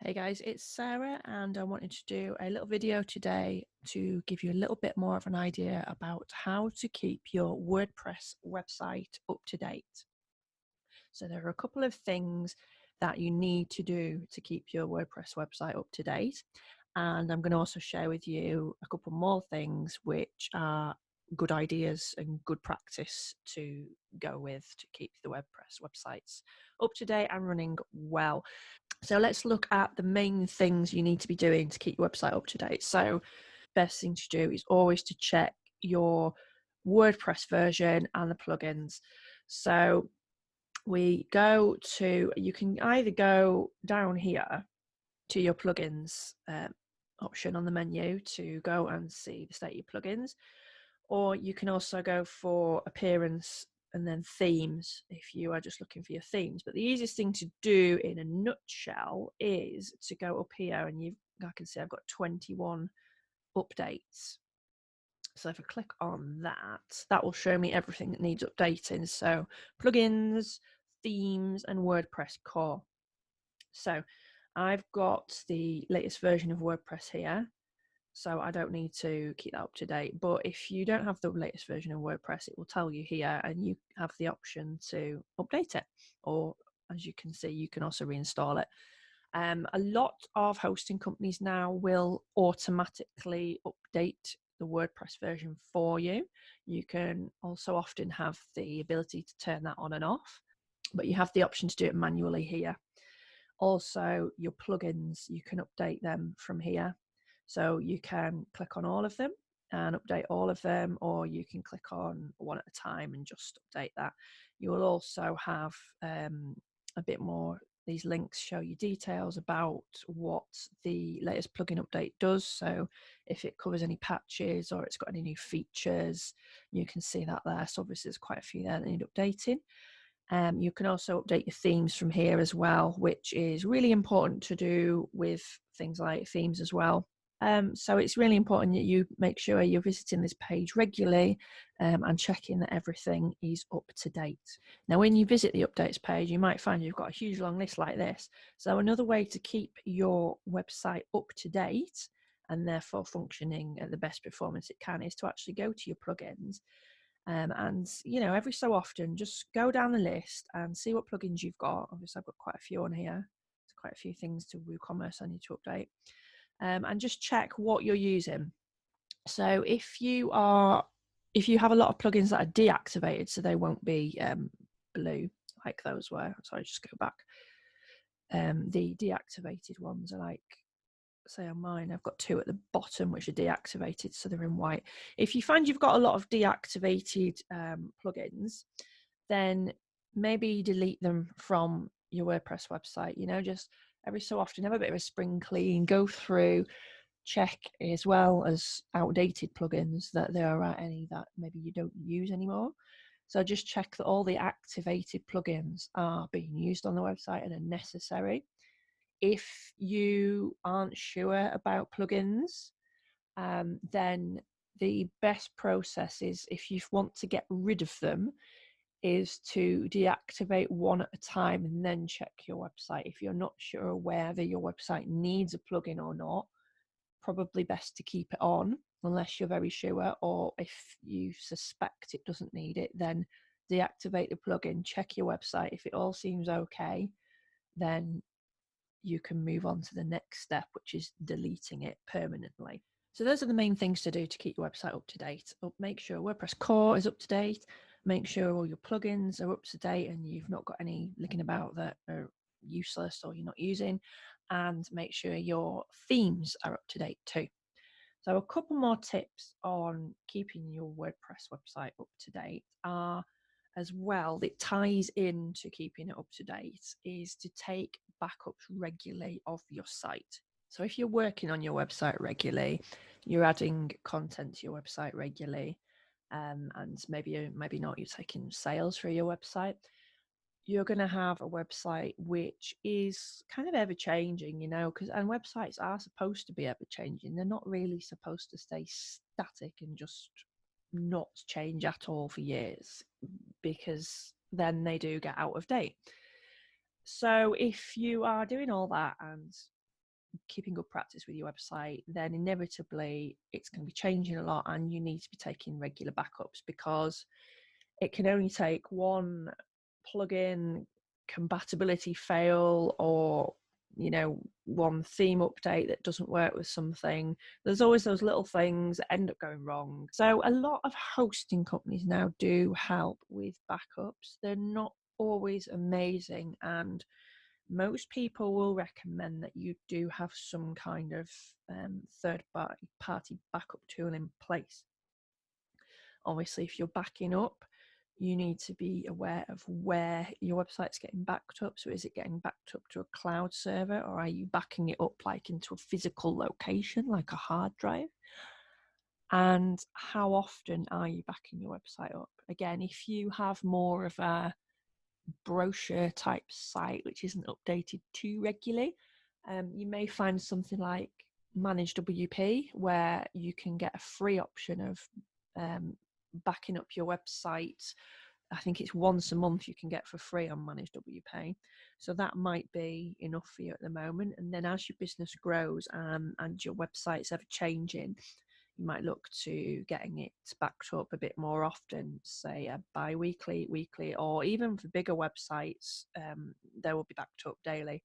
Hey guys, it's Sarah and I wanted to do a little video today to give you a little bit more of an idea about how to keep your WordPress website up to date. So there are a couple of things that you need to do to keep your WordPress website up to date. And I'm going to also share with you a couple more things which are good ideas and good practice to go with to keep the WordPress websites up to date and running well. So let's look at the main things you need to be doing to keep your website up to date. So best thing to do is always to check your WordPress version and the plugins. So you can either go down here to your plugins option on the menu to go and see the state of your plugins, or you can also go for appearance and then themes if you are just looking for your themes. But the easiest thing to do in a nutshell is to go up here, and I can see I've got 21 updates. So if I click on that, that will show me everything that needs updating. So plugins, themes, and WordPress core. So I've got the latest version of WordPress here, so I don't need to keep that up to date. But if you don't have the latest version of WordPress, it will tell you here, and you have the option to update it, or as you can see, you can also reinstall it. A lot of hosting companies now will automatically update the WordPress version for you. You can also often have the ability to turn that on and off, but you have the option to do it manually here. Also, your plugins, you can update them from here. So you can click on all of them and update all of them, or you can click on one at a time and just update that. You will also have a bit more, these links show you details about what the latest plugin update does. So if it covers any patches or it's got any new features, you can see that there. So obviously there's quite a few there that need updating. You can also update your themes from here as well, which is really important to do with things like themes as well. So it's really important that you make sure you're visiting this page regularly and checking that everything is up to date. Now, when you visit the updates page, you might find you've got a huge long list like this. So another way to keep your website up to date and therefore functioning at the best performance it can is to actually go to your plugins. And every so often just go down the list and see what plugins you've got. Obviously I've got quite a few on here. There's quite a few things to WooCommerce I need to update, and just check what you're using. So if you have a lot of plugins that are deactivated, so they won't be blue like those were. Sorry, just go back. The deactivated ones are like, say on mine, I've got 2 at the bottom which are deactivated, so they're in white. If you find you've got a lot of deactivated plugins, then maybe delete them from your WordPress website. Just every so often have a bit of a spring clean, go through, check as well as outdated plugins that there are any that maybe you don't use anymore. So just check that all the activated plugins are being used on the website and are necessary. If you aren't sure about plugins, then the best process is, if you want to get rid of them, is to deactivate one at a time and then check your website. If you're not sure whether your website needs a plugin or not, probably best to keep it on unless you're very sure, or if you suspect it doesn't need it, then deactivate the plugin, check your website. If it all seems okay, then you can move on to the next step, which is deleting it permanently. So those are the main things to do to keep your website up to date. Make sure WordPress core is up to date, make sure all your plugins are up to date and you've not got any licking about that are useless or you're not using, and make sure your themes are up to date too. So a couple more tips on keeping your WordPress website up to date are, as well, that ties into keeping it up to date, is to take backups regularly of your site. So if you're working on your website regularly, you're adding content to your website regularly, and maybe not, you're taking sales through your website, you're going to have a website which is kind of ever changing, and websites are supposed to be ever changing. They're not really supposed to stay static and just not change at all for years, because then they do get out of date. So if you are doing all that and keeping good practice with your website, then inevitably it's going to be changing a lot, and you need to be taking regular backups, because it can only take one plugin compatibility fail, or one theme update that doesn't work with something. There's always those little things that end up going wrong. So a lot of hosting companies now do help with backups. They're not always amazing, and most people will recommend that you do have some kind of third party backup tool in place. Obviously, if you're backing up, you need to be aware of where your website's getting backed up. So is it getting backed up to a cloud server, or are you backing it up like into a physical location, like a hard drive? And how often are you backing your website up? Again, if you have more of a brochure type site which isn't updated too regularly, you may find something like Managed WP, where you can get a free option of backing up your website. I think it's once a month you can get for free on Managed WP. So that might be enough for you at the moment. And then as your business grows and your website's ever changing, you might look to getting it backed up a bit more often, say bi-weekly, weekly, or even for bigger websites, they will be backed up daily.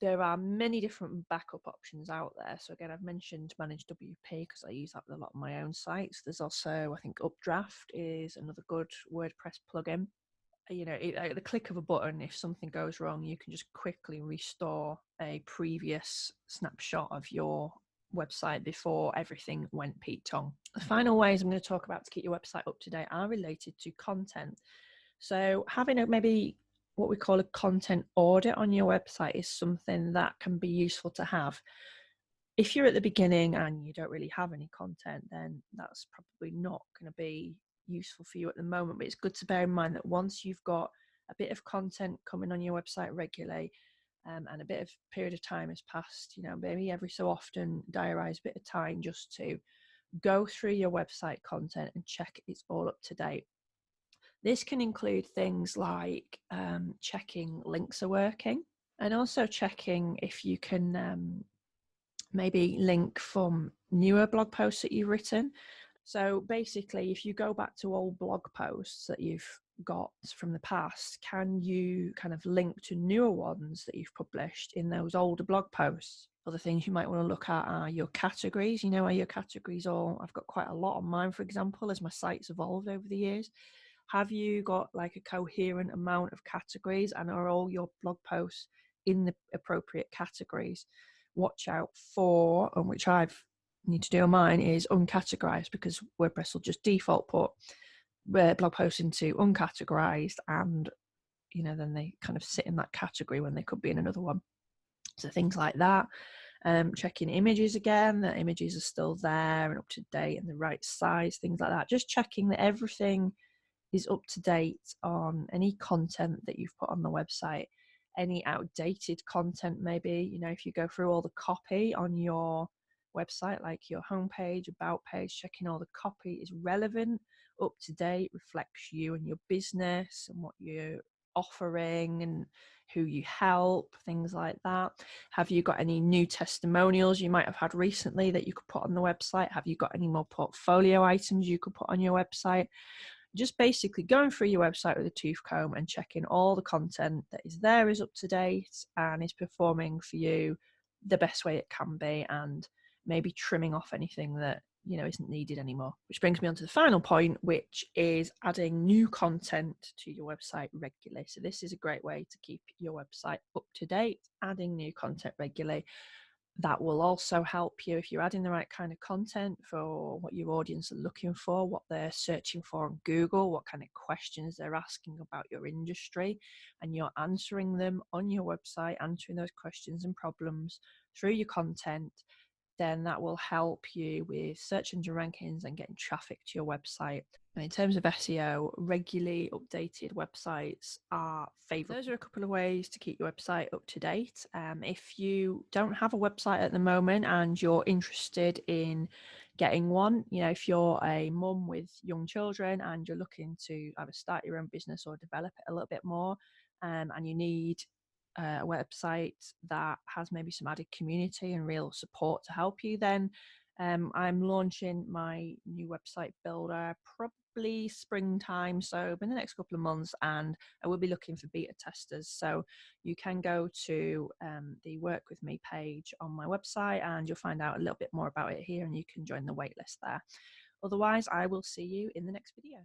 There are many different backup options out there. So again, I've mentioned Managed WP because I use that with a lot of my own sites. There's also, I think, Updraft is another good WordPress plugin. At the click of a button, if something goes wrong, you can just quickly restore a previous snapshot of your website before everything went Pete-tong. The final ways I'm going to talk about to keep your website up to date are related to content. So having maybe what we call a content audit on your website is something that can be useful to have. If you're at the beginning and you don't really have any content, then that's probably not going to be useful for you at the moment. But it's good to bear in mind that once you've got a bit of content coming on your website regularly, and a bit of period of time has passed, maybe every so often diarize a bit of time just to go through your website content and check it's all up to date. This can include things like checking links are working, and also checking if you can maybe link from newer blog posts that you've written. So basically, if you go back to old blog posts that you've got from the past, can you kind of link to newer ones that you've published in those older blog posts? Other things you might want to look at are your categories. Are your categories all? I've got quite a lot on mine, for example, as my site's evolved over the years. Have you got like a coherent amount of categories, and are all your blog posts in the appropriate categories? Watch out for, and which I've need to do on mine, is uncategorized, because WordPress will just default put blog posts into uncategorized, and then they kind of sit in that category when they could be in another one. So things like that. Checking images again, that images are still there and up to date and the right size, things like that. Just checking that everything is up to date on any content that you've put on the website. Any outdated content, maybe, if you go through all the copy on your website, like your homepage, about page, checking all the copy is relevant, up to date, reflects you and your business and what you're offering and who you help, things like that. Have you got any new testimonials you might have had recently that you could put on the website? Have you got any more portfolio items you could put on your website? Just basically going through your website with a tooth comb and checking all the content that is there is up to date and is performing for you the best way it can be, and maybe trimming off anything that isn't needed anymore. Which brings me on to the final point, which is adding new content to your website regularly. So this is a great way to keep your website up to date, adding new content regularly. That will also help you if you're adding the right kind of content for what your audience are looking for, what they're searching for on Google, what kind of questions they're asking about your industry, and you're answering them on your website, answering those questions and problems through your content. Then that will help you with search engine rankings and getting traffic to your website. And in terms of SEO, regularly updated websites are favourite. Those are a couple of ways to keep your website up to date. If you don't have a website at the moment and you're interested in getting one, if you're a mum with young children and you're looking to either start your own business or develop it a little bit more, and you need a website that has maybe some added community and real support to help you, then I'm launching my new website builder probably springtime, so in the next couple of months, and I will be looking for beta testers. So you can go to the Work With Me page on my website and you'll find out a little bit more about it here, and you can join the waitlist there. Otherwise, I will see you in the next video.